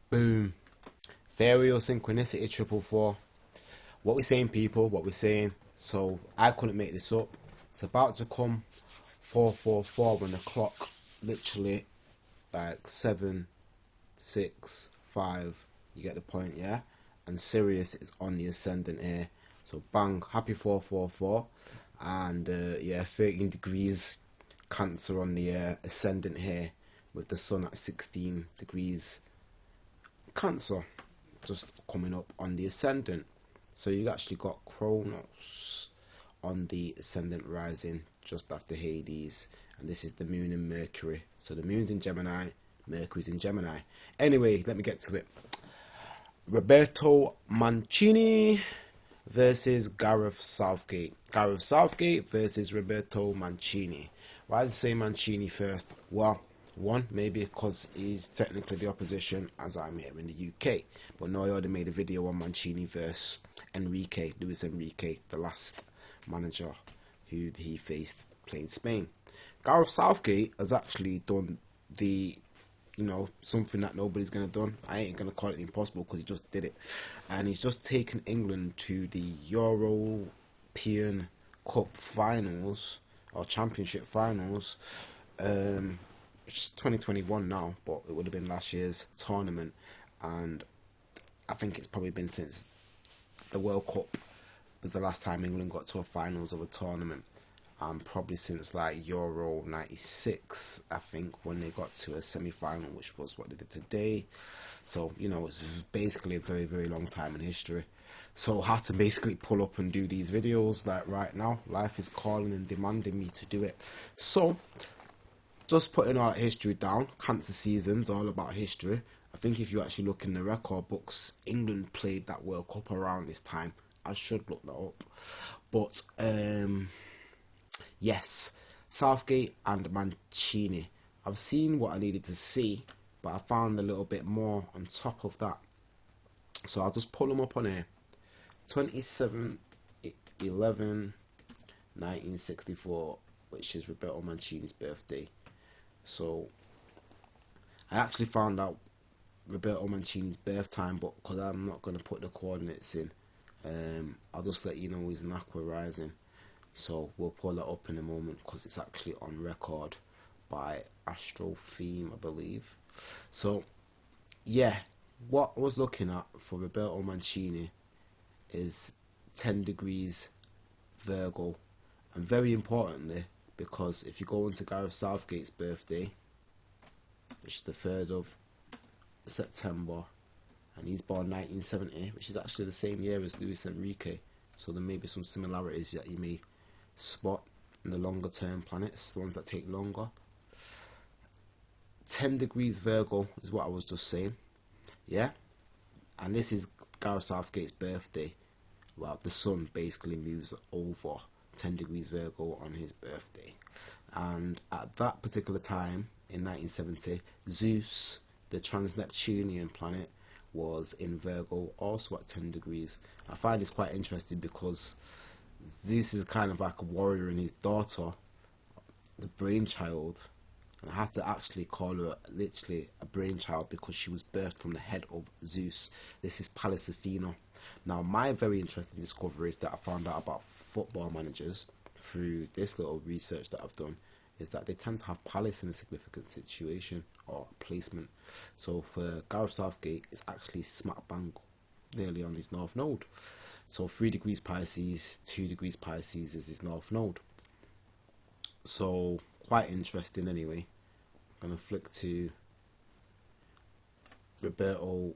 Boom. Ethereal synchronicity 444. What we're saying, people, what we're saying. So I couldn't make this up. It's about to come 444 when the clock literally like 7, 6, 5. You get the point, yeah? And Sirius is on the ascendant here. So bang, happy 444. And yeah, 13 degrees Cancer on the ascendant here, with the sun at 16 degrees Cancer just coming up on the ascendant. So you actually got Kronos on the ascendant rising just after Hades, and this is the moon and Mercury. So the moon's in Gemini, Mercury's in Gemini. Anyway, let me get to it. Roberto Mancini versus Gareth Southgate. Gareth Southgate versus Roberto Mancini. Why did I say Mancini first? Well, one, maybe because he's technically the opposition as I'm here in the UK. But no, I already made a video on Mancini versus Luis Enrique, the last manager who he faced playing Spain. Gareth Southgate has actually done the, something that nobody's going to do. I ain't going to call it impossible because he just did it. And he's just taken England to the European Cup finals, or Championship finals. It's 2021 now, but it would have been last year's tournament. And I think it's probably been since the World Cup was the last time England got to a finals of a tournament. Probably since like Euro 96, I think, when they got to a semi-final, which was what they did today. So, it's basically a very, very long time in history. So I had to basically pull up and do these videos like right now. Life is calling and demanding me to do it. So, just putting our history down. Cancer season's all about history. I think if you actually look in the record books, England played that World Cup around this time. I should look that up. But, yes, Southgate and Mancini. I've seen what I needed to see, but I found a little bit more on top of that. So I'll just pull them up on here. 27/11/1964, which is Roberto Mancini's birthday. So I actually found out Roberto Mancini's birth time, but because I'm not going to put the coordinates in, I'll just let you know he's an Aqua rising. So we'll pull that up in a moment because it's actually on record by Astro Theme, I believe. So yeah, what I was looking at for Roberto Mancini is 10 degrees Virgo, and very importantly, because if you go into Gareth Southgate's birthday, which is the 3rd of September, and he's born 1970, which is actually the same year as Luis Enrique, so there may be some similarities that you may spot in the longer term planets, the ones that take longer. 10 degrees Virgo is what I was just saying, yeah? And this is Gareth Southgate's birthday. Well, the sun basically moves over 10 degrees Virgo on his birthday. And at that particular time, in 1970, Zeus, the trans-Neptunian planet, was in Virgo, also at 10 degrees. I find this quite interesting because Zeus is kind of like a warrior, and his daughter, the brainchild, and I had to actually call her literally a brainchild because she was birthed from the head of Zeus. This is Pallas Athena. Now, my very interesting discovery that I found out about football managers through this little research that I've done is that they tend to have Pallas in a significant situation or placement. So for Gareth Southgate, it's actually smack bang nearly on his north node. So 3 degrees Pisces, 2 degrees Pisces is his north node. So quite interesting anyway. I'm going to flick to Roberto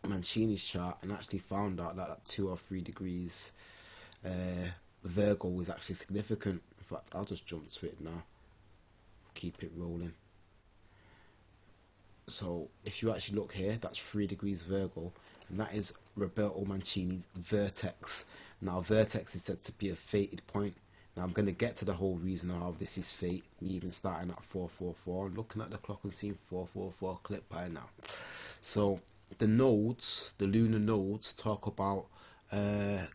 Mancini's chart and actually found out that 2 or 3 degrees Virgo was actually significant. In fact, I'll just jump to it now, keep it rolling. So if you actually look here, that's 3 degrees Virgo, and that is Roberto Mancini's vertex. Now vertex is said to be a fated point. Now I'm going to get to the whole reason of how this is fate, me even starting at 444 and looking at the clock and seeing 444 clip by now. So the nodes, the lunar nodes, talk about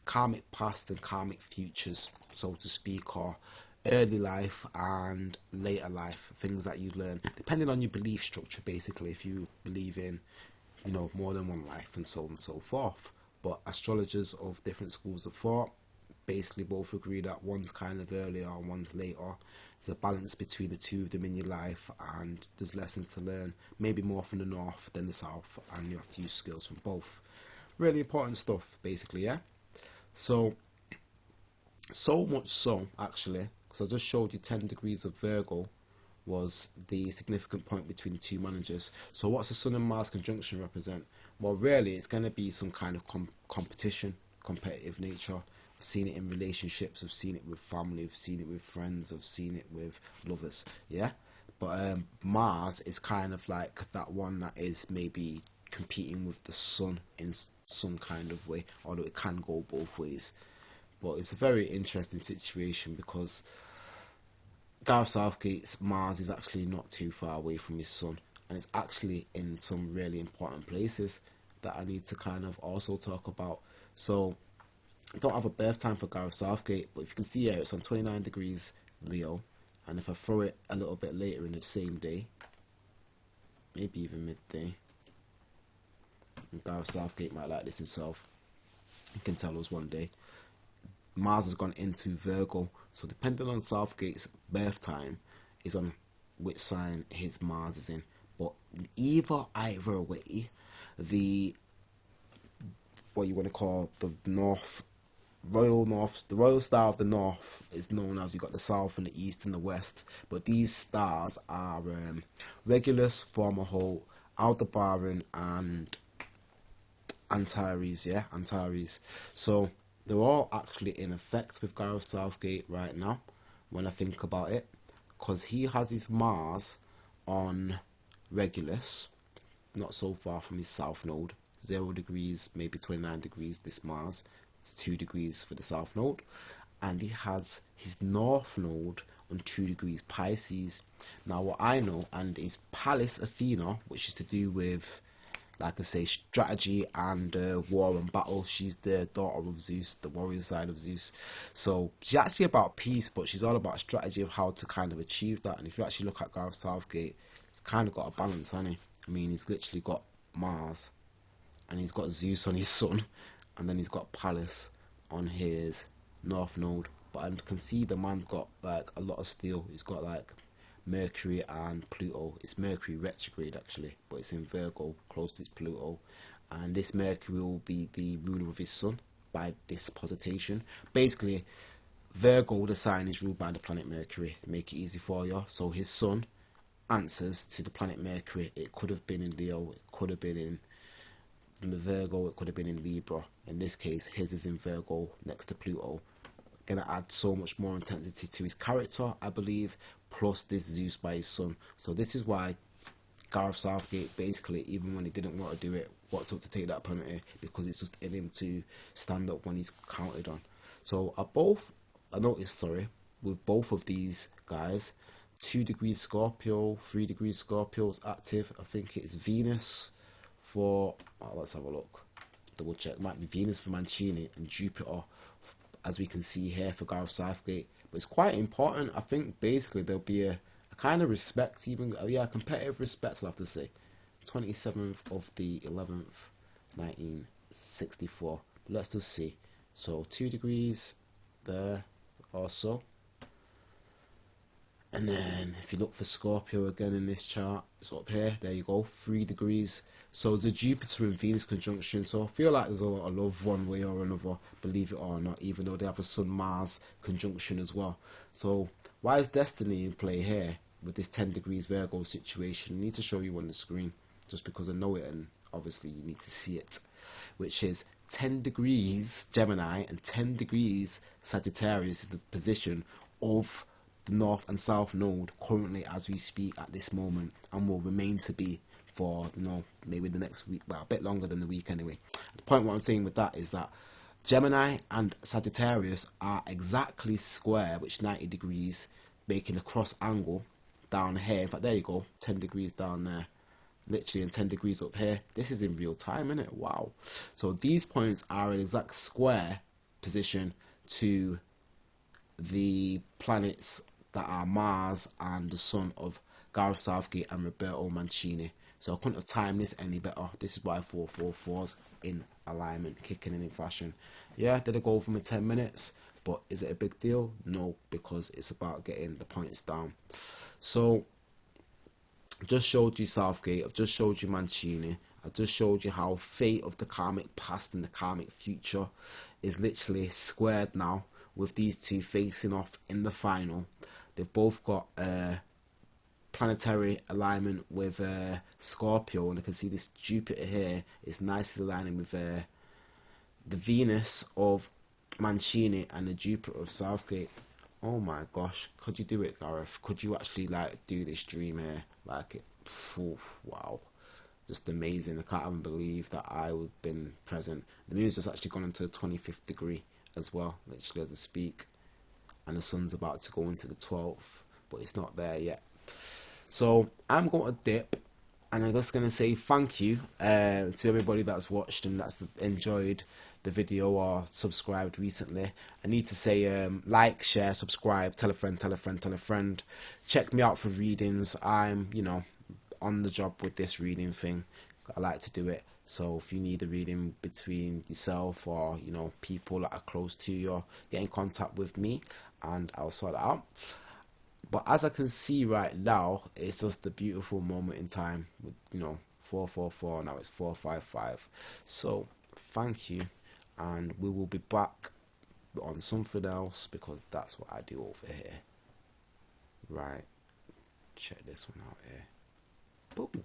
karmic past and karmic futures, so to speak, or early life and later life, things that you learn depending on your belief structure. Basically, if you believe in more than one life and so on and so forth. But astrologers of different schools of thought basically both agree that one's kind of earlier and one's later. There's a balance between the two of them in your life, and there's lessons to learn, maybe more from the north than the south, and you have to use skills from both. Really important stuff, basically, yeah? So much so, actually, because I just showed you 10 degrees of Virgo was the significant point between the two managers. So what's the Sun and Mars conjunction represent? Well, really, it's going to be some kind of competition, competitive nature. I've seen it in relationships, I've seen it with family, I've seen it with friends, I've seen it with lovers, yeah? But Mars is kind of like that one that is maybe competing with the Sun in some kind of way, although it can go both ways. But it's a very interesting situation because Gareth Southgate's Mars is actually not too far away from his Sun, and it's actually in some really important places that I need to kind of also talk about. So I don't have a birth time for Gareth Southgate, but if you can see here, it's on 29 degrees Leo, and if I throw it a little bit later in the same day, maybe even midday, and Gareth Southgate might like this himself, you can tell us one day, Mars has gone into Virgo. So depending on Southgate's birth time is on which sign his Mars is in. But either way, the what you want to call the royal star of the north is known as, you got the south and the east and the west. But these stars are Regulus, Fomalhaut, Aldebaran, and Antares. Yeah, Antares. So they're all actually in effect with Gareth Southgate right now, when I think about it, because he has his Mars on Regulus, not so far from his south node, 0 degrees, maybe 29 degrees, this Mars, it's 2 degrees for the south node, and he has his north node on 2 degrees Pisces. Now what I know, and his Pallas Athena, which is to do with, like I say, strategy and war and battle. She's the daughter of Zeus, the warrior side of Zeus. So she's actually about peace, but she's all about strategy of how to kind of achieve that. And if you actually look at Gareth Southgate, he's kind of got a balance, hasn't he? I mean, he's literally got Mars, and he's got Zeus on his Sun, and then he's got Pallas on his north node. But I can see the man's got like a lot of steel. He's got like Mercury and Pluto. It's Mercury retrograde actually, but it's in Virgo, close to its Pluto, and this Mercury will be the ruler of his Sun by disposition. Basically, Virgo, the sign, is ruled by the planet Mercury. Make it easy for you. So his Sun answers to the planet Mercury. It could have been in Leo, it could have been in Virgo, it could have been in Libra. In this case, his is in Virgo next to Pluto. Gonna add so much more intensity to his character, I believe, plus this Zeus by his Sun. So this is why Gareth Southgate, basically, even when he didn't want to do it, walked up to take that penalty, because it's just in him to stand up when he's counted on. So I noticed, with both of these guys, 2 degrees Scorpio, 3 degrees Scorpio's active. I think it's Venus for, let's have a look, double check, might be Venus for Mancini and Jupiter, as we can see here, for Gareth Southgate. But it's quite important. I think basically there'll be a kind of respect, even competitive respect, I'll have to say. 27th of the 11th, 1964. But let's just see. So 2 degrees there also. And then if you look for Scorpio again in this chart, it's up here. There you go, 3 degrees. So the Jupiter and Venus conjunction. So I feel like there's a lot of love one way or another, believe it or not, even though they have a Sun-Mars conjunction as well. So why is destiny in play here with this 10 degrees Virgo situation? I need to show you on the screen, just because I know it and obviously you need to see it, which is 10 degrees Gemini and 10 degrees Sagittarius is the position of the North and South node currently as we speak at this moment, and will remain to be for, maybe the next week, well, a bit longer than the week anyway. The point what I'm saying with that is that Gemini and Sagittarius are exactly square, which 90 degrees, making a cross angle down here. In fact, there you go, 10 degrees down there, literally, and 10 degrees up here. This is in real time, isn't it? Wow. So these points are an exact square position to the planets that are Mars and the Sun of Gareth Southgate and Roberto Mancini. So I couldn't have timed this any better. This is why 444's in alignment, kicking in fashion. Yeah, did I go from 10 minutes? But is it a big deal? No, because it's about getting the points down. So I've just showed you Southgate, I've just showed you Mancini, I've just showed you how fate of the karmic past and the karmic future is literally squared now with these two facing off in the final. They've both got planetary alignment with Scorpio, and I can see this Jupiter here is nicely aligning with the Venus of Mancini and the Jupiter of Southgate. Oh my gosh, could you do it, Gareth? Could you actually like do this dream here? Like it, wow, just amazing. I can't even believe that I would have been present. The moon's just actually gone into the 25th degree as well, literally as I speak, and the sun's about to go into the 12th, but it's not there yet. So I'm going to dip, and I'm just going to say thank you to everybody that's watched and that's enjoyed the video or subscribed recently. I need to say like, share, subscribe, tell a friend, tell a friend, tell a friend. Check me out for readings. I'm, you know, on the job with this reading thing. I like to do it. So if you need a reading between yourself or, you know, people that are close to you, get in contact with me and I'll sort it out. But as I can see right now, it's just a beautiful moment in time with, you know, 444, now it's 455. So thank you, and we will be back on something else because that's what I do over here. Right, check this one out here. Boom.